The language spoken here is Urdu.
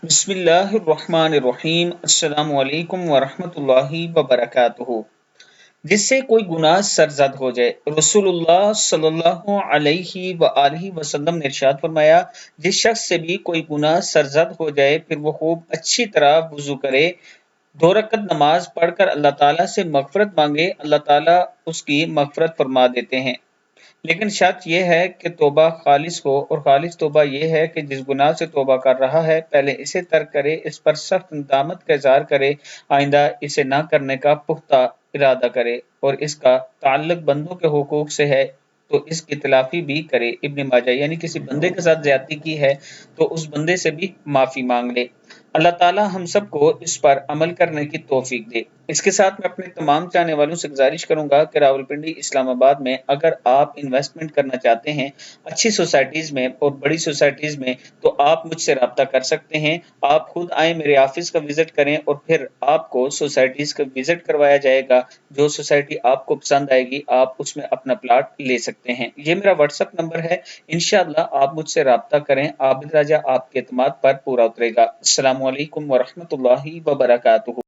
بسم اللہ الرحمن الرحیم۔ السلام علیکم ورحمۃ اللہ وبرکاتہ۔ جس سے کوئی گناہ سرزد ہو جائے، رسول اللہ صلی اللہ علیہ وآلہ وسلم نے ارشاد فرمایا، جس شخص سے بھی کوئی گناہ سرزد ہو جائے پھر وہ خوب اچھی طرح وضو کرے، 2 رکعت نماز پڑھ کر اللہ تعالیٰ سے مغفرت مانگے، اللہ تعالیٰ اس کی مغفرت فرما دیتے ہیں۔ لیکن شرط یہ ہے کہ توبہ خالص ہو، اور خالص توبہ یہ ہے کہ جس گناہ سے توبہ کر رہا ہے پہلے اسے ترک کرے، اس پر سخت ندامت کا اظہار کرے، آئندہ اسے نہ کرنے کا پختہ ارادہ کرے، اور اس کا تعلق بندوں کے حقوق سے ہے تو اس کی تلافی بھی کرے۔ ابن ماجہ، یعنی کسی بندے کے ساتھ زیادتی کی ہے تو اس بندے سے بھی معافی مانگ لے۔ اللہ تعالی ہم سب کو اس پر عمل کرنے کی توفیق دے۔ اس کے ساتھ میں اپنے تمام چاہنے والوں سے گزارش کروں گا کہ راولپنڈی اسلام آباد میں اگر آپ انویسٹمنٹ کرنا چاہتے ہیں اچھی سوسائٹیز میں اور بڑی سوسائٹیز میں، تو آپ مجھ سے رابطہ کر سکتے ہیں۔ آپ خود آئیں، میرے آفس کا وزٹ کریں، اور پھر آپ کو سوسائٹیز کا وزٹ کروایا جائے گا۔ جو سوسائٹی آپ کو پسند آئے گی آپ اس میں اپنا پلاٹ لے سکتے ہیں۔ یہ میرا واٹس ایپ نمبر ہے، انشاءاللہ آپ مجھ سے رابطہ کریں۔ عابد راجہ آپ کے اعتماد پر پورا اترے گا۔ السلام علیکم ورحمۃ اللہ وبرکاتہ۔